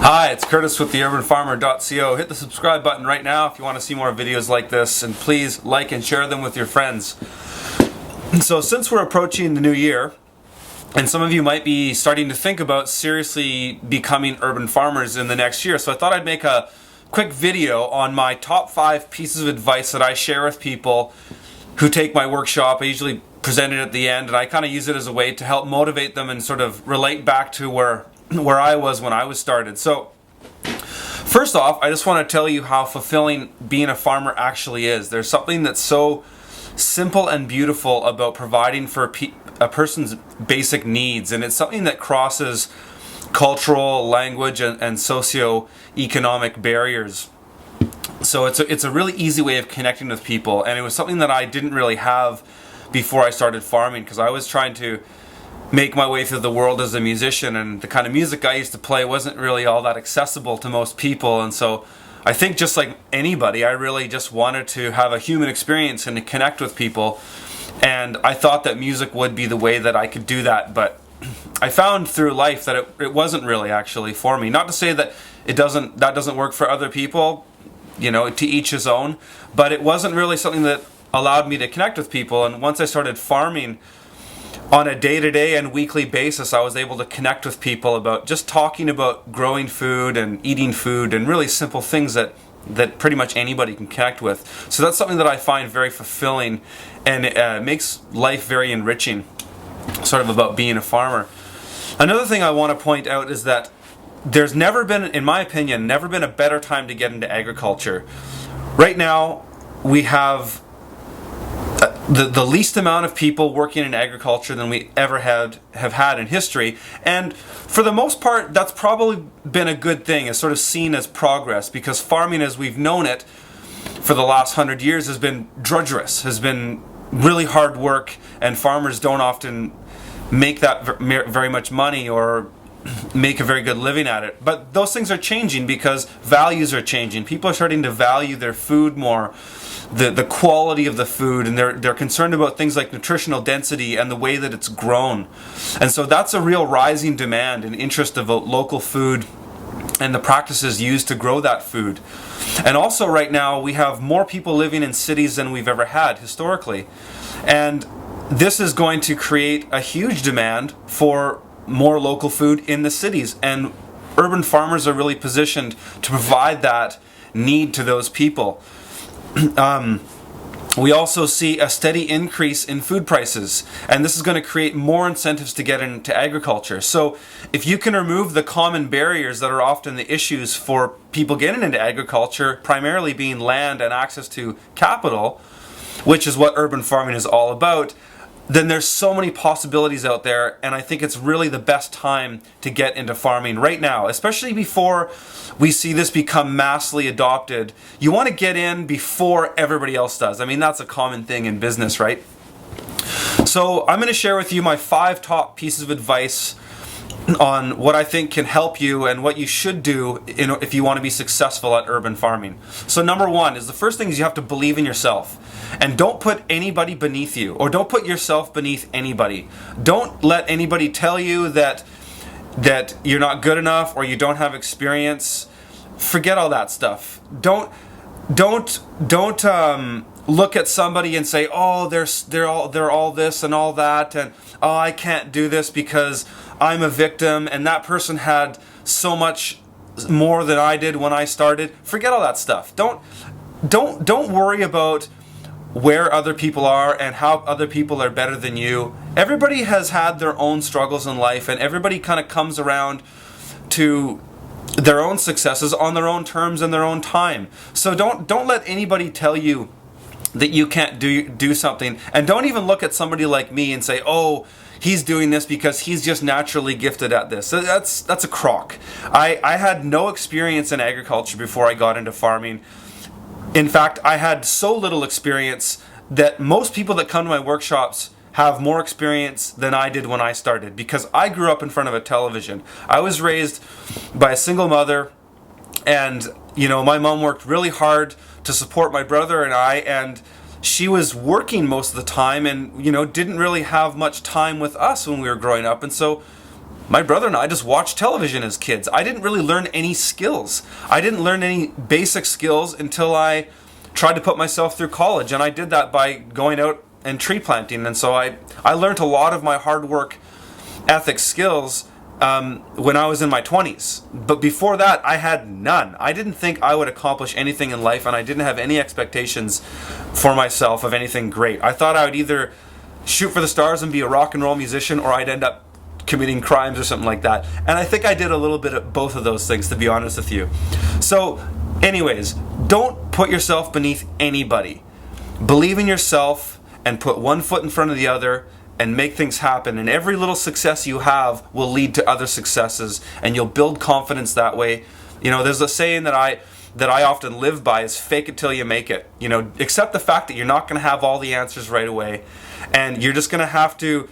Hi, it's Curtis with theurbanfarmer.co. Hit the subscribe button right now if you want to see more videos like this, and please like and share them with your friends. So since we're approaching the new year, and some of you might be starting to think about seriously becoming urban farmers in the next year, so I thought I'd make a quick video on my top 5 pieces of advice that I share with people who take my workshop. I usually present it at the end, and I kind of use it as a way to help motivate them and sort of relate back to where I was when I was started. So first off, I just want to tell you how fulfilling being a farmer actually is. There's something that's so simple and beautiful about providing for a person's basic needs, and it's something that crosses cultural, language, and socio-economic barriers. So it's a really easy way of connecting with people, and it was something that I didn't really have before I started farming, because I was trying to make my way through the world as a musician, and the kind of music I used to play wasn't really all that accessible to most people. And so I think, just like anybody, I really just wanted to have a human experience and to connect with people, and I thought that music would be the way that I could do that. But I found through life that it wasn't really actually for me. Not to say that that doesn't work for other people, you know, to each his own, but it wasn't really something that allowed me to connect with people. And once I started farming on a day-to-day and weekly basis, I was able to connect with people about just talking about growing food and eating food and really simple things that pretty much anybody can connect with. So that's something that I find very fulfilling, and it makes life very enriching, sort of, about being a farmer. Another thing I want to point out is that there's never been, in my opinion, never been a better time to get into agriculture. Right now, we have the least amount of people working in agriculture than we ever have had in history, and for the most part that's probably been a good thing. It's sort of seen as progress, because farming as we've known it for the last 100 years has been drudgerous, has been really hard work, and farmers don't often make that very much money or make a very good living at it. But those things are changing because values are changing. People are starting to value their food more, the quality of the food, and they're concerned about things like nutritional density and the way that it's grown. And so that's a real rising demand and interest about local food and the practices used to grow that food. And also right now we have more people living in cities than we've ever had historically. And this is going to create a huge demand for more local food in the cities, and urban farmers are really positioned to provide that need to those people. We also see a steady increase in food prices, and this is going to create more incentives to get into agriculture. So if you can remove the common barriers that are often the issues for people getting into agriculture, primarily being land and access to capital, which is what urban farming is all about, then there's so many possibilities out there, and I think it's really the best time to get into farming right now, especially before we see this become massively adopted. You want to get in before everybody else does. I mean, that's a common thing in business, right? So I'm going to share with you my 5 top pieces of advice on what I think can help you and what you should do if you want to be successful at urban farming. So number 1 is, the first thing is you have to believe in yourself. And don't put anybody beneath you, or don't put yourself beneath anybody. Don't let anybody tell you that you're not good enough or you don't have experience. Forget all that stuff. Don't look at somebody and say, oh, they're all this and all that, and oh, I can't do this because I'm a victim and that person had so much more than I did when I started. Forget all that stuff. Don't worry about where other people are and how other people are better than you. Everybody has had their own struggles in life, and everybody kind of comes around to their own successes on their own terms and their own time. So don't let anybody tell you that you can't do something, and don't even look at somebody like me and say, oh, he's doing this because he's just naturally gifted at this. So that's a crock. I had no experience in agriculture before I got into farming. In fact, I had so little experience that most people that come to my workshops have more experience than I did when I started, because I grew up in front of a television. I was raised by a single mother, and my mom worked really hard to support my brother and I, and she was working most of the time, and didn't really have much time with us when we were growing up. And so My brother and I just watched television as kids. I didn't really learn any skills. I didn't learn any basic skills until I tried to put myself through college, and I did that by going out and tree planting. And so I learned a lot of my hard work ethic skills when I was in my 20s. But before that, I had none. I didn't think I would accomplish anything in life, and I didn't have any expectations for myself of anything great. I thought I would either shoot for the stars and be a rock and roll musician, or I'd end up committing crimes or something like that. And I think I did a little bit of both of those things, to be honest with you. So anyways, don't put yourself beneath anybody. Believe in yourself and put one foot in front of the other and make things happen. And every little success you have will lead to other successes, and you'll build confidence that way. You know, there's a saying that I often live by is fake it till you make it. You know, accept the fact that you're not going to have all the answers right away, and you're just going to have to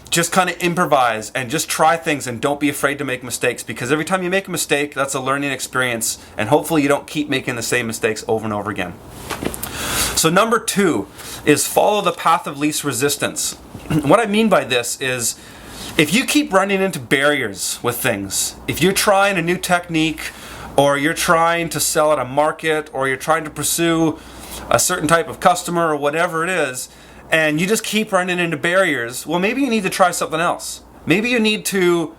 just kind of improvise and just try things, and don't be afraid to make mistakes, because every time you make a mistake, that's a learning experience, and hopefully you don't keep making the same mistakes over and over again. So number 2 is follow the path of least resistance. What I mean by this is, if you keep running into barriers with things, if you're trying a new technique, or you're trying to sell at a market, or you're trying to pursue a certain type of customer, or whatever it is, and you just keep running into barriers, well, maybe you need to try something else. Maybe you need to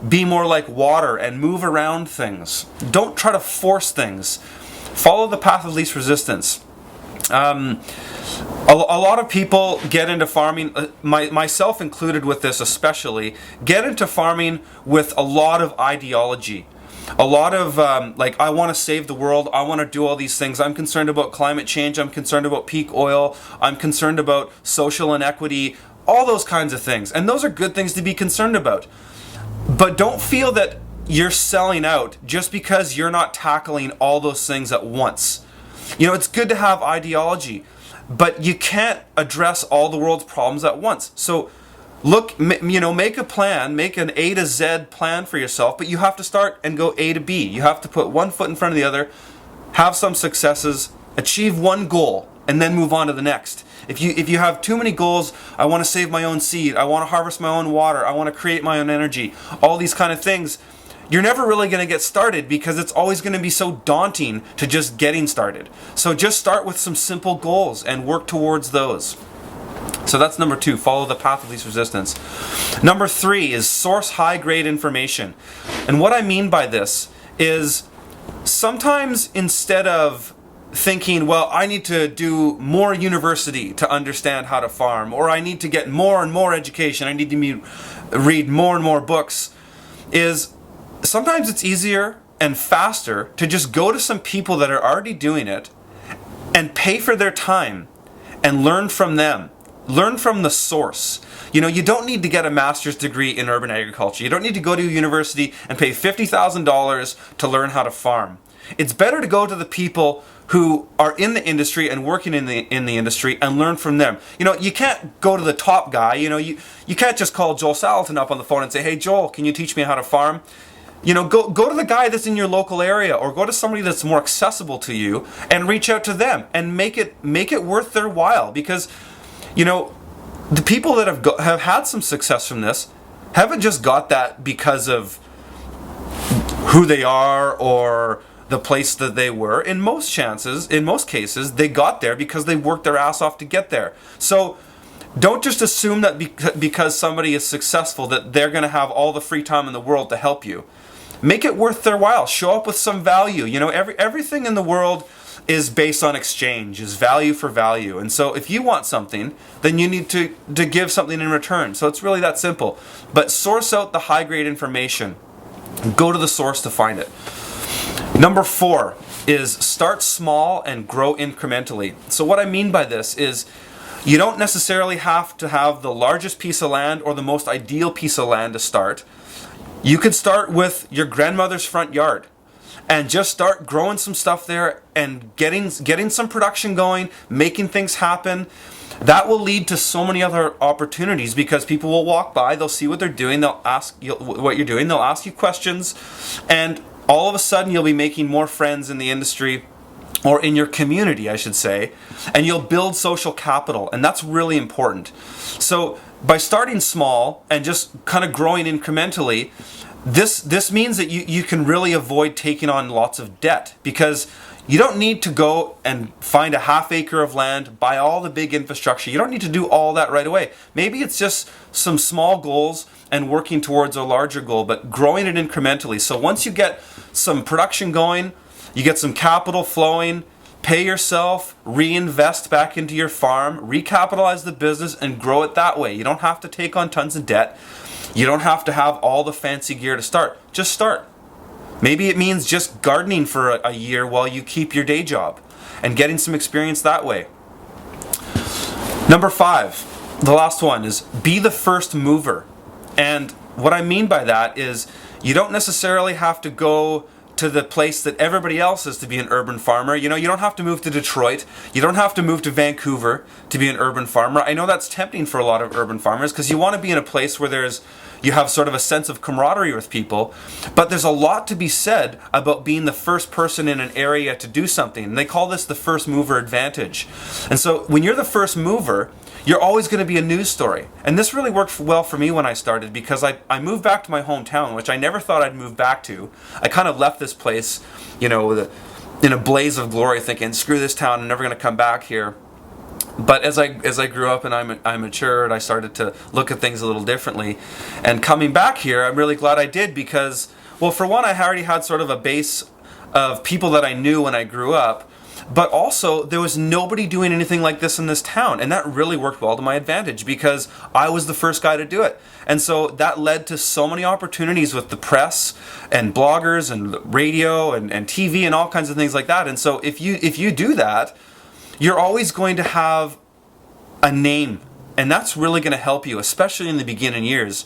be more like water and move around things. Don't try to force things. Follow the path of least resistance. A lot of people get into farming, myself included with this especially, get into farming with a lot of ideology. A lot of like, I want to save the world, I want to do all these things, I'm concerned about climate change, I'm concerned about peak oil, I'm concerned about social inequity, all those kinds of things. And those are good things to be concerned about. But don't feel that you're selling out just because you're not tackling all those things at once. You know, it's good to have ideology, but you can't address all the world's problems at once. So look, you know, make a plan, make an A to Z plan for yourself, but you have to start and go A to B. You have to put one foot in front of the other, have some successes, achieve one goal, and then move on to the next. If you have too many goals, I want to save my own seed, I want to harvest my own water, I want to create my own energy, all these kind of things, you're never really going to get started, because it's always going to be so daunting to just getting started. So just start with some simple goals and work towards those. So that's number 2, follow the path of least resistance. Number 3 is source high-grade information. And what I mean by this is, sometimes instead of thinking, well, I need to do more university to understand how to farm, or I need to get more and more education, I need to read more and more books, is sometimes it's easier and faster to just go to some people that are already doing it and pay for their time and learn from them. Learn from the source. You know, you don't need to get a master's degree in urban agriculture. You don't need to go to a university and pay $50,000 to learn how to farm. It's better to go to the people who are in the industry and working in the industry and learn from them. You know, you can't go to the top guy. You know, you can't just call Joel Salatin up on the phone and say, hey Joel, can you teach me how to farm? You know, go to the guy that's in your local area, or go to somebody that's more accessible to you and reach out to them and make it worth their while. Because, you know, the people that have had some success from this haven't just got that because of who they are or the place that they were. In most cases, they got there because they worked their ass off to get there. So don't just assume that because somebody is successful that they're going to have all the free time in the world to help you. Make it worth their while. Show up with some value. You know, everything in the world is based on exchange, is value for value. And so if you want something, then you need to give something in return. So it's really that simple. But source out the high-grade information. Go to the source to find it. Number 4 is start small and grow incrementally. So what I mean by this is, you don't necessarily have to have the largest piece of land or the most ideal piece of land to start. You could start with your grandmother's front yard and just start growing some stuff there and getting some production going, making things happen. That will lead to so many other opportunities, because people will walk by, they'll see what they're doing, they'll ask you what you're doing, they'll ask you questions, and all of a sudden you'll be making more friends in the industry, or in your community, I should say, and you'll build social capital, and that's really important. So by starting small and just kind of growing incrementally, this means that you can really avoid taking on lots of debt, because you don't need to go and find a half acre of land, buy all the big infrastructure. You don't need to do all that right away. Maybe it's just some small goals and working towards a larger goal, but growing it incrementally. So once you get some production going, you get some capital flowing, pay yourself, reinvest back into your farm, recapitalize the business, and grow it that way. You don't have to take on tons of debt. You don't have to have all the fancy gear to start. Just start. Maybe it means just gardening for a year while you keep your day job and getting some experience that way. Number 5, the last one, is be the first mover. And what I mean by that is you don't necessarily have to go to the place that everybody else is to be an urban farmer. You don't have to move to Detroit. You don't have to move to Vancouver to be an urban farmer. I know that's tempting for a lot of urban farmers, because you want to be in a place where you have sort of a sense of camaraderie with people. But there's a lot to be said about being the first person in an area to do something. And they call this the first mover advantage. And so when you're the first mover, you're always going to be a news story. And this really worked well for me when I started, because I moved back to my hometown, which I never thought I'd move back to. I kind of left this place, in a blaze of glory, thinking, screw this town, I'm never going to come back here. But as I grew up and I matured, I started to look at things a little differently. And coming back here, I'm really glad I did, because, well, for one, I already had sort of a base of people that I knew when I grew up. But also, there was nobody doing anything like this in this town. And that really worked well to my advantage, because I was the first guy to do it. And so that led to so many opportunities with the press and bloggers and radio and TV and all kinds of things like that. And so if you do that, you're always going to have a name. And that's really going to help you, especially in the beginning years.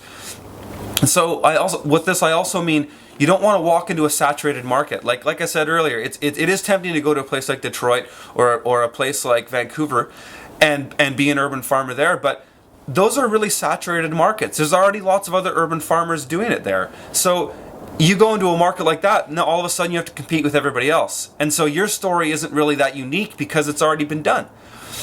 And so I also mean, you don't want to walk into a saturated market. Like I said earlier, it is tempting to go to a place like Detroit or a place like Vancouver and be an urban farmer there, but those are really saturated markets. There's already lots of other urban farmers doing it there. So you go into a market like that, and all of a sudden you have to compete with everybody else. And so your story isn't really that unique, because it's already been done.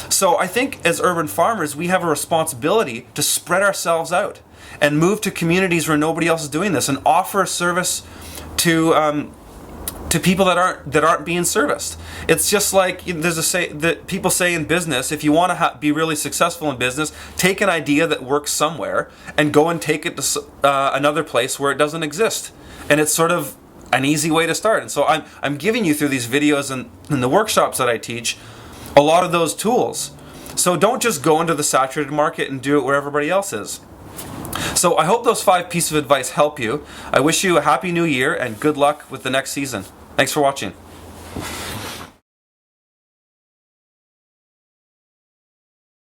So I think as urban farmers, we have a responsibility to spread ourselves out and move to communities where nobody else is doing this, and offer a service to people that aren't being serviced. It's just like, there's a say that people say in business, if you want to be really successful in business, take an idea that works somewhere and go and take it to another place where it doesn't exist. And it's sort of an easy way to start. And so I'm giving you through these videos and the workshops that I teach a lot of those tools. So don't just go into the saturated market and do it where everybody else is. So I hope those 5 pieces of advice help you. I wish you a happy new year and good luck with the next season. Thanks for watching.